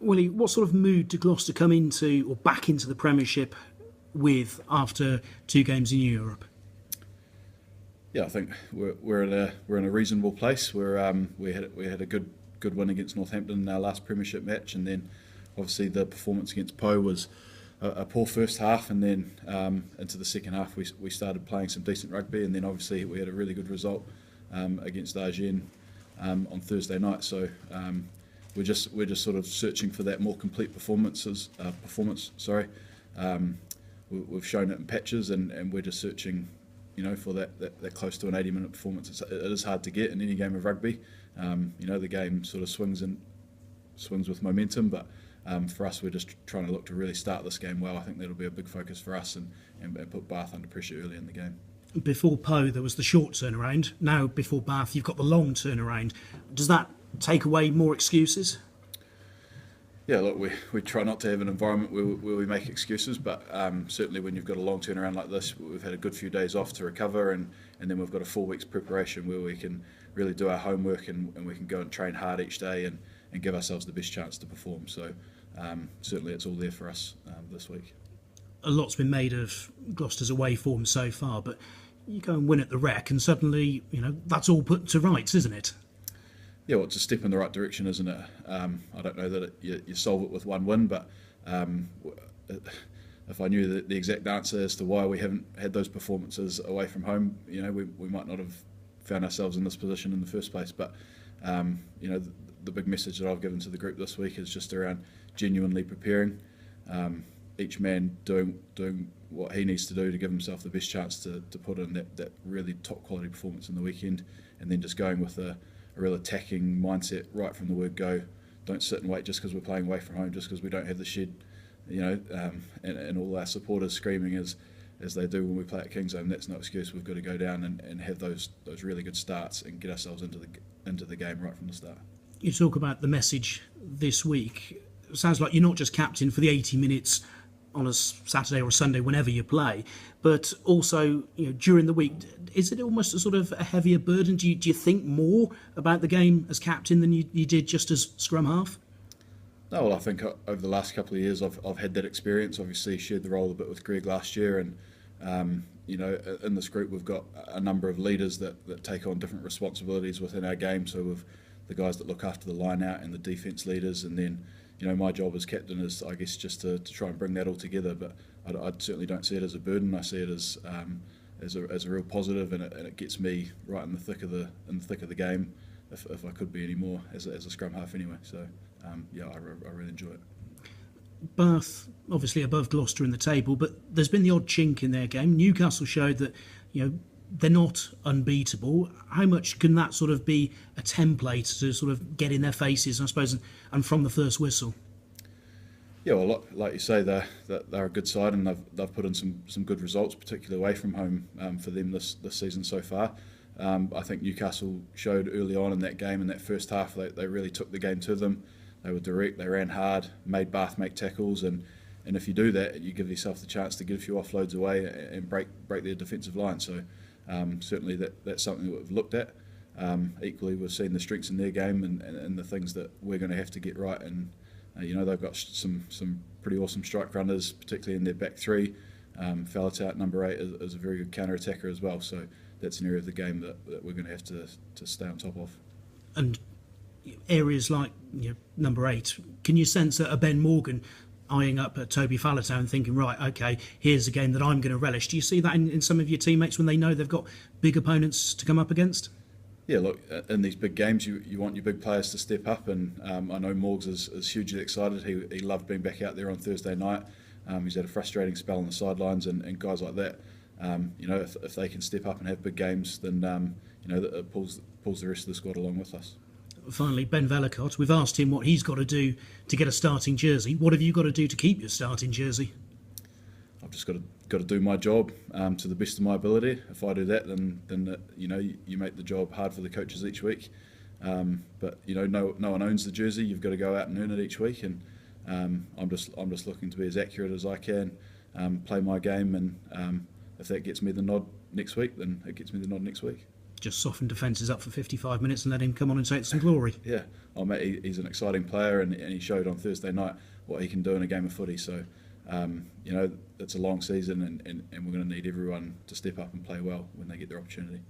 Willi, what sort of mood did Gloucester come into or back into the Premiership with after 2 games in Europe? Yeah, I think we're in a reasonable place. We had a good win against Northampton in our last Premiership match, and then obviously the performance against Poe was a poor first half, and then into the second half we started playing some decent rugby, and then obviously we had a really good result against Agen on Thursday night. So we're just sort of searching for that more complete performance. We've shown it in patches, and we're just searching, for that close to an 80-minute performance. It is hard to get in any game of rugby. The game sort of swings with momentum, but for us, we're just trying to look to really start this game well. I think that'll be a big focus for us, and put Bath under pressure early in the game. Before Poe, there was the short turnaround. Now, before Bath, you've got the long turnaround. Does that take away more excuses? Yeah, look, we try not to have an environment where we make excuses, but certainly when you've got a long turnaround like this, we've had a good few days off to recover, and then we've got a 4 weeks preparation where we can really do our homework, and we can go and train hard each day and give ourselves the best chance to perform. So certainly it's all there for us this week. A lot's been made of Gloucester's away form so far, but you go and win at the Rec, and suddenly, that's all put to rights, isn't it? Yeah, well, it's a step in the right direction, isn't it? I don't know that you solve it with one win, but if I knew the exact answer as to why we haven't had those performances away from home, we might not have found ourselves in this position in the first place. But the big message that I've given to the group this week is just around genuinely preparing, each man doing what he needs to do to give himself the best chance to put in that really top quality performance in the weekend, and then just going with a real attacking mindset right from the word go. Don't sit and wait just because we're playing away from home, just because we don't have the shed, and all our supporters screaming as they do when we play at Kingsholm. That's no excuse. We've got to go down and have those really good starts and get ourselves into the game right from the start. You talk about the message this week. It sounds like you're not just captain for the 80 minutes on a Saturday or a Sunday, whenever you play, but also during the week. Is it almost a sort of a heavier burden? Do you think more about the game as captain than you did just as scrum half? No, well, I think over the last couple of years I've had that experience. Obviously shared the role a bit with Greg last year, and in this group we've got a number of leaders that take on different responsibilities within our game. So we've the guys that look after the line out and the defence leaders, and then my job as captain is, I guess, just to try and bring that all together. But I certainly don't see it as a burden. I see it as a real positive, and it gets me right in the thick of the game, if I could be any more as a scrum half anyway. So I really enjoy it. Bath obviously above Gloucester in the table, but there's been the odd chink in their game. Newcastle showed that they're not unbeatable. How much can that sort of be a template to sort of get in their faces, I suppose, and from the first whistle? Yeah, well, like you say, they're a good side, and they've put in some good results, particularly away from home for them this season so far. I think Newcastle showed early on in that game, in that first half, they really took the game to them. They were direct, they ran hard, made Bath make tackles, and if you do that, you give yourself the chance to get a few offloads away and break their defensive line. So certainly that's something that we've looked at. Equally, we've seen the strengths in their game and the things that we're going to have to get right. And they've got some pretty awesome strike runners, particularly in their back three. Faletau at number 8 is a very good counter attacker as well. So that's an area of the game that we're going to have to stay on top of. And areas like number 8, can you sense a Ben Morgan eyeing up at Toby Faletau and thinking, right, okay, here's a game that I'm going to relish? Do you see that in some of your teammates when they know they've got big opponents to come up against? Yeah, look, in these big games, you want your big players to step up, and I know Morgs is hugely excited. He loved being back out there on Thursday night. He's had a frustrating spell on the sidelines, and guys like that, if they can step up and have big games, then it pulls the rest of the squad along with us. Finally, Ben Velicott, we've asked him what he's got to do to get a starting jersey. What have you got to do to keep your starting jersey? I've just got to do my job to the best of my ability. If I do that, then you make the job hard for the coaches each week. But no one owns the jersey. You've got to go out and earn it each week. And I'm just looking to be as accurate as I can, play my game, and if that gets me the nod next week, then it gets me the nod next week. just soften defences up for 55 minutes and let him come on and take some glory. Yeah, he's an exciting player, and he showed on Thursday night what he can do in a game of footy. So, it's a long season, and we're going to need everyone to step up and play well when they get their opportunity.